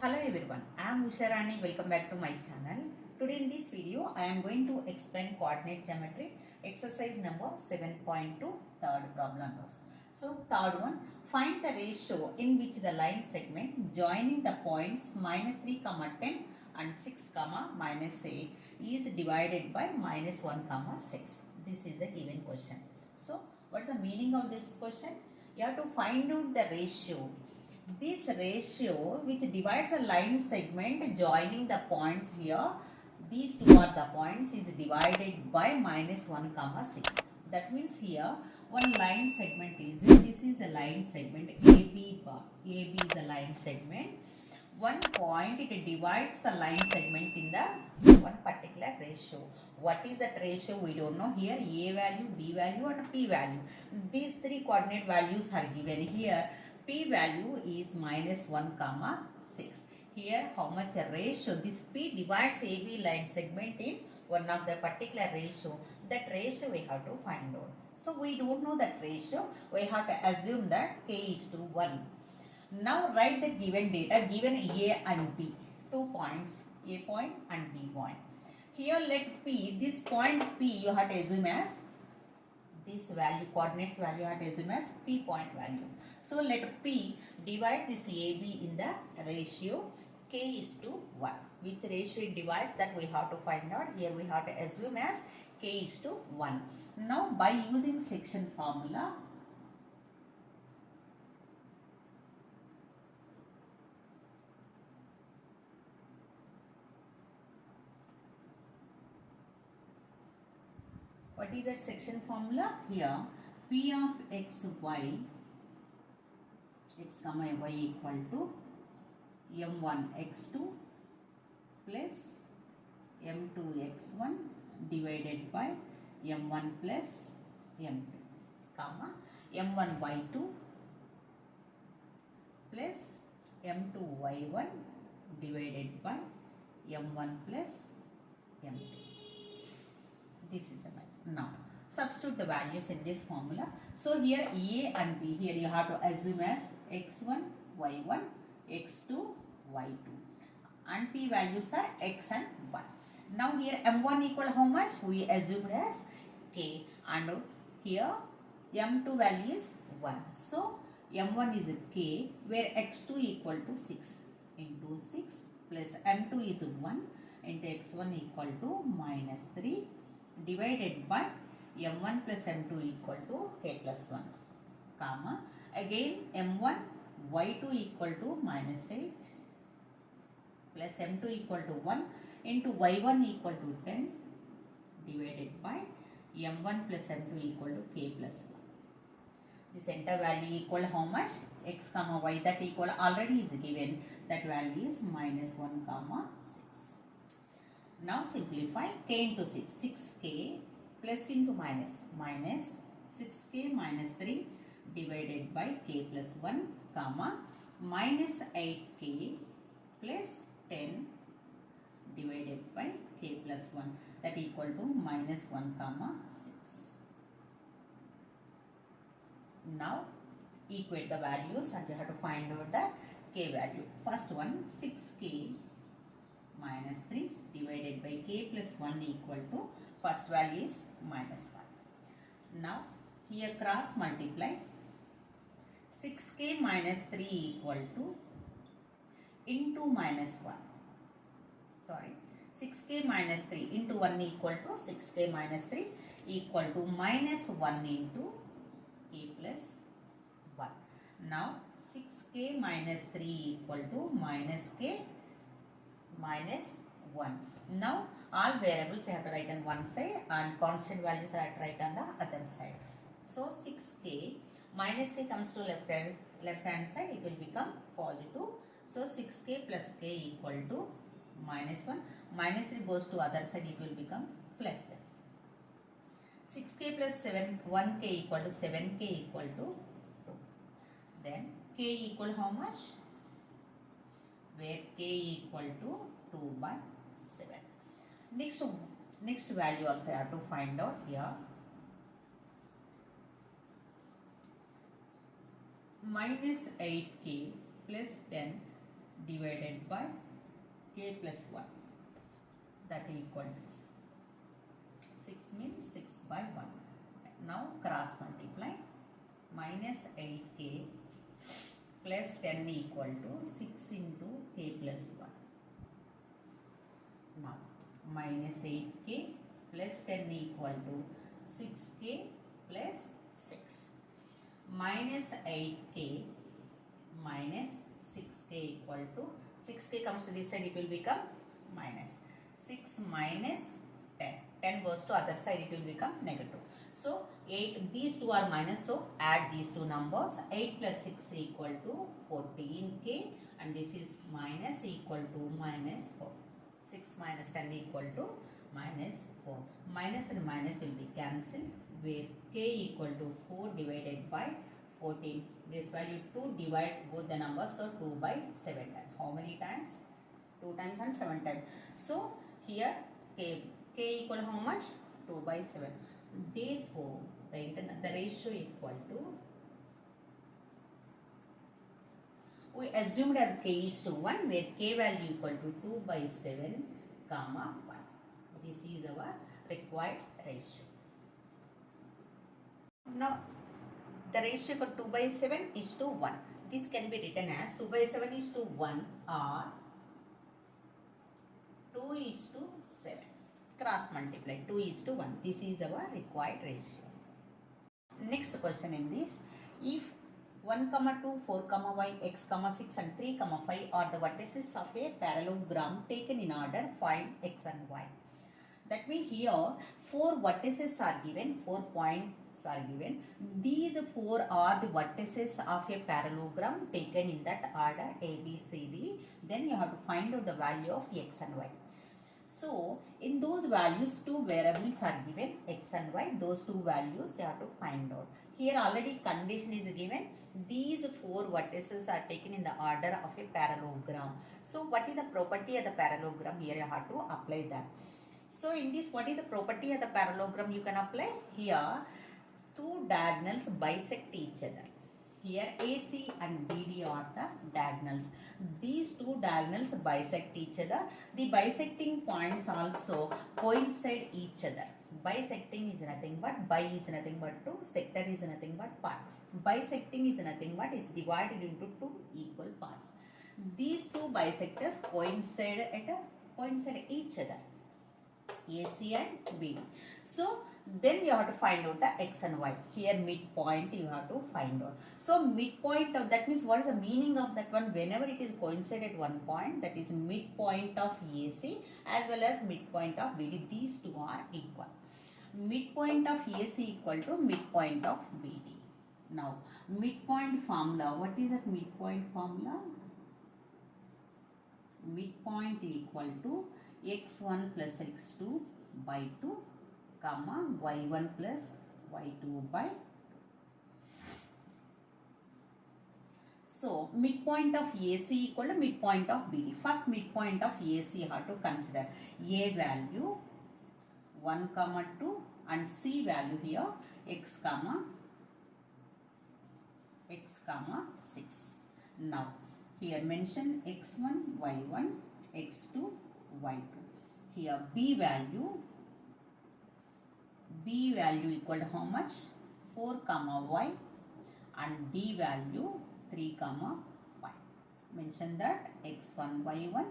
Hello everyone, I am Usharani. Welcome back to my channel. Today in this video, I am going to explain coordinate geometry exercise number 7.2 third problem notes. So third one, find the ratio in which the line segment joining the points -3, 10 and 6, -8 is divided by -1, 6. This is the given question. So what is the meaning of this question? You have to find out the ratio. This ratio which divides a line segment joining the points here, these two are the points, is divided by -1, 6. That means here one line segment is, this is a line segment AB bar. AB is a line segment. One point, it divides the line segment in the one particular ratio. What is that ratio? We don't know. Here A value, B value and P value. These three coordinate values are given here. P value is -1, 6. Here how much a ratio? This P divides AB line segment in one of the particular ratio. That ratio we have to find out. So we don't know that ratio. We have to assume that K:1. Now write the given data, given A and B. 2 points, A point and B point. Here let P, this point P you have to assume as this value, coordinates value you have to assume as P point values. So let P divide this AB in the ratio K:1. Which ratio it divides, that we have to find out. Here we have to assume as K:1. Now by using section formula, what is that section formula? Here P of x, y, x comma y equal to m1 x2 plus m2 x1 divided by m1 plus m2 comma m1 y2 plus m2 y1 divided by m1 plus m2. This is the value. Now substitute the values in this formula. So here A and B, here you have to assume as x1, y1, x2, y2, and P values are x and y. Now here m1 equal how much? We assumed as k, and here m2 value is 1. So m1 is k, where x2 equal to 6 into 6 plus m2 is 1 into x1 equal to -3 divided by m1 plus m2 equal to k+1, comma again m1 y2 equal to -8 plus m2 equal to 1 into y1 equal to 10 divided by m1 plus m2 equal to k+1. This entire value equal how much? X comma y, that equal already is given, that value is -1, 6. Now simplify k into 6, 6k plus into minus 6k minus 3 divided by k+1, comma minus 8k plus 10 divided by k+1, that equal to -1, 6. Now equate the values and you have to find out the k value. First one, 6k minus 3 divided by k+1 equal to, first value is -1. Now here cross multiply, 6k minus 3 equal to into -1, sorry, 6k minus 3 into 1 equal to 6k minus 3 equal to -1 into k+1. Now 6k minus 3 equal to -k minus 1. Now all variables you have to write on one side and constant values are write on the other side. So 6k minus k comes to left hand side, it will become positive. So 6k plus k equal to -1, -3 goes to other side, it will become +10. 6k plus 1k equal to 7k equal to 2. Then k equal how much? Where k equal to 2/7. Next value also I have to find out here. -8k plus 10 divided by k plus 1, that equal to 6 means 6 by 1. Now cross multiply, minus 8k plus 10 equal to 6 into k plus 1. Now minus 8k plus 10 equal to 6k plus 6. Minus 8k minus 6k equal to 6k comes to this side, it will become minus 6 minus 10. 10 goes to other side, it will become negative. So 8, these two are minus, so add these two numbers. 8 plus 6 equal to 14k, and this is minus equal to minus 4. 6 minus 10 equal to minus 4. Minus and minus will be cancelled, where k equal to 4 divided by 14. This value 2 divides both the numbers, so 2 by 7 times. How many times? 2 times and 7 times. So here k equal to how much? 2 by 7. Therefore, the ratio equal to, we assumed as k is to 1, where k value equal to 2 by 7 comma 1. This is our required ratio. Now the ratio equal to 2 by 7 is to 1. This can be written as 2 by 7 is to 1 or 2 is to 7. Cross multiply, 2 is to 1. This is our required ratio. Next question in this, if 1, 2, 4, y, x, 6 and 3, 5 are the vertices of a parallelogram taken in order, find x and y. That means here 4 vertices are given, 4 points are given. These 4 are the vertices of a parallelogram taken in that order A, B, C, D. Then you have to find out the value of x and y. So in those values, 2 variables are given, x and y. Those 2 values you have to find out. Here already condition is given. These 4 vertices are taken in the order of a parallelogram. So what is the property of the parallelogram? Here you have to apply that. So in this, what is the property of the parallelogram you can apply? Here 2 diagonals bisect each other. Here AC and BD are the diagonals. These 2 diagonals bisect each other. The bisecting points also coincide each other. Bisecting is nothing but, bi is nothing but 2, sector is nothing but part. Bisecting is nothing but is divided into 2 equal parts. These 2 bisectors coincide each other, AC and BD. So then you have to find out the x and y. Here midpoint you have to find out. So midpoint of, that means what is the meaning of that one? Whenever it is coincide at one point, that is midpoint of AC as well as midpoint of BD. These 2 are equal. Midpoint of AC equal to midpoint of BD. Now midpoint formula. What is that midpoint formula? Midpoint equal to x1 plus x2 by 2 comma y1 plus y2 by. So midpoint of AC equal to midpoint of BD. First midpoint of AC you have to consider. A value 1, 2 and C value here x, 6. Now here mention x1, y1, x2, y2. Here B value equal to how much? 4, y and D value 3, y. Mention that x1, y1,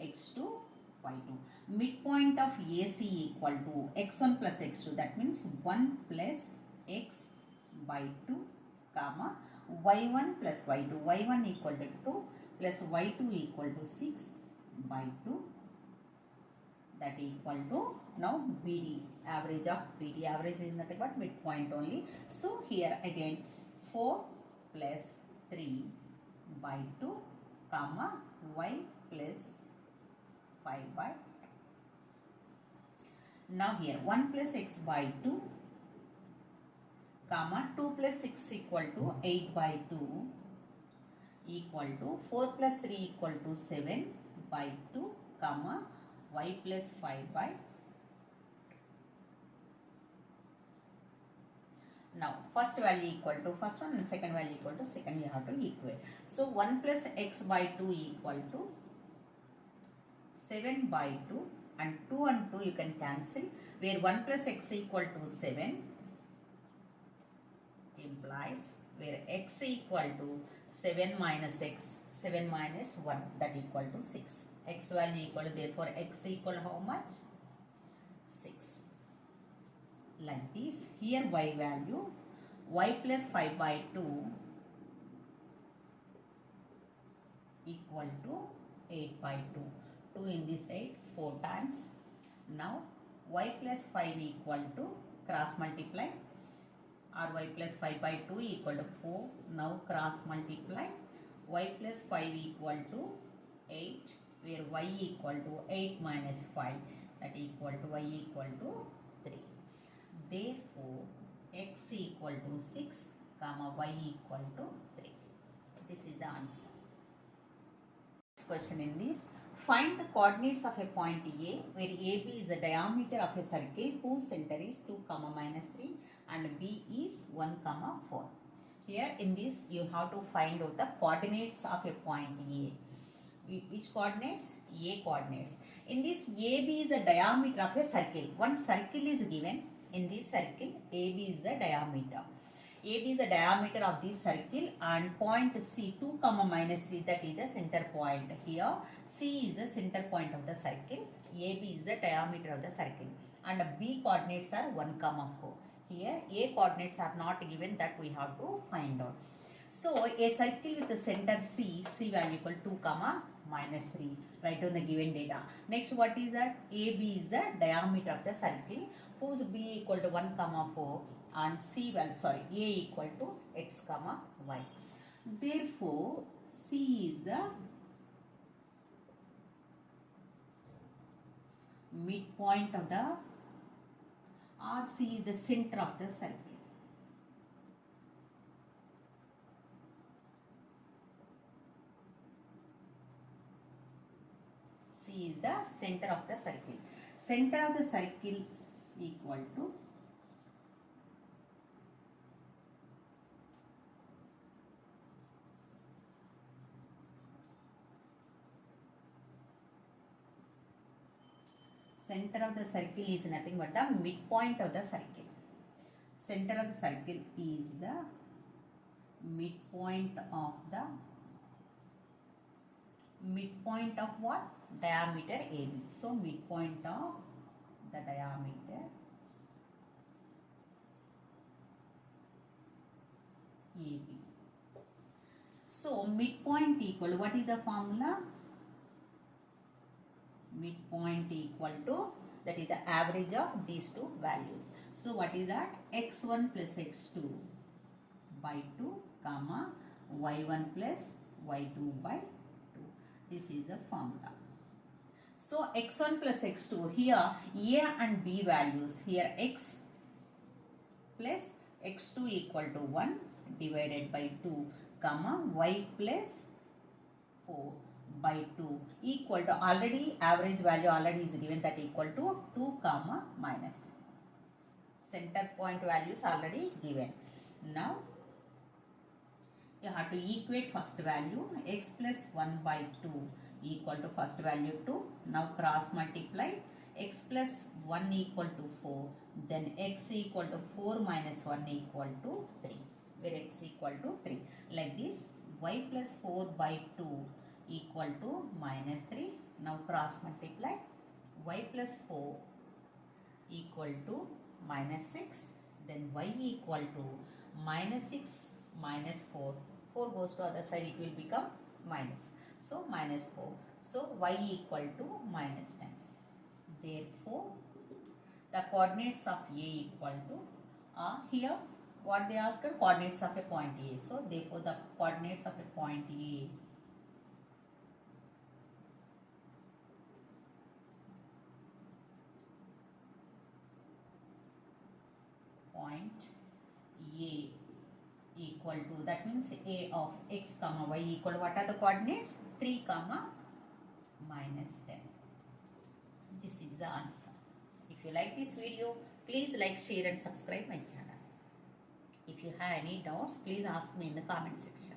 x2, y2. Midpoint of AC equal to x1 plus x2. That means 1 plus x by 2, y1 plus y2. y1 equal to 2 plus y2 equal to 6 by 2. That equal to, now BD, average of BD. Average is nothing but midpoint only. So here again 4 plus 3 by 2 y plus 5 by 2. Now here 1 plus x by 2 2 plus 6 equal to 8 by 2 equal to 4 plus 3 equal to 7 by 2 y plus 5 by. Now first value equal to first one and second value equal to second, you have to equate. So 1 plus x by 2 equal to 7 by 2, and 2 and 2 you can cancel, where 1 plus x equal to 7 implies where x equal to 7 minus x, 7 minus 1, that equal to 6. X value equal to, therefore x equal how much? 6. Like this. Here y value, y plus 5 by 2 equal to 8 by 2. 2 in this side 4 times. Now y plus 5 equal to, cross multiply, or y plus 5 by 2 equal to 4. Now cross multiply, y plus 5 equal to 8, where y equal to 8 minus 5, that equal to y equal to 3. Therefore x equal to 6 comma y equal to 3. This is the answer. Next question in this, find the coordinates of a point A where AB is the diameter of a circle whose center is 2 comma minus 3 and B is 1 comma 4. Here in this you have to find out the coordinates of a point A. Which coordinates? A coordinates. In this, AB is the diameter of a circle. One circle is given. In this circle, AB is the diameter. AB is the diameter of this circle, and point C 2 comma minus 3, that is the center point. Here C is the center point of the circle. AB is the diameter of the circle, and B coordinates are 1 comma 4. Here A coordinates are not given, that we have to find out. So a circle with the center C value equal 2 comma minus 3. Write down the given data. Next, what is that? AB is the diameter of the circle whose B equal to 1 comma 4 and A equal to x comma y. Therefore C is the midpoint of the, or C is the center of the circle. C is the center of the circle. Center of the circle equal to center of the circle is nothing but the midpoint of the circle. Center of the circle is the midpoint of what? Diameter AB. So midpoint of the diameter AB. So midpoint equal, what is the formula? Midpoint equal to, that is the average of these two values. So what is that? x1 plus x2 by 2 comma y1 plus y2 by 2. This is the formula. So x1 plus x2, here A and B values, here x plus x2 equal to 1 divided by 2 comma y plus 4 by 2 equal to, already average value already is given, that equal to 2 comma minus 3. Center point values already given. Now you have to equate first value, x plus 1 by 2 equal to first value 2. Now cross multiply, x plus 1 equal to 4, then x equal to 4 minus 1 equal to 3, where x equal to 3. Like this, y plus 4 by 2 equal to minus 3. Now cross multiply, y plus 4 equal to minus 6, then y equal to minus 6 minus 4. 4 goes to other side, it will become minus. So minus 4. So y equal to minus 10. Therefore, the coordinates of A equal to, here what they asked, coordinates of a point A. So therefore the coordinates of a point A equal to, that means A of x comma y equal to, what are the coordinates? 3 comma minus 10. This is the answer. If you like this video, please like, share and subscribe my channel. If you have any doubts, please ask me in the comment section.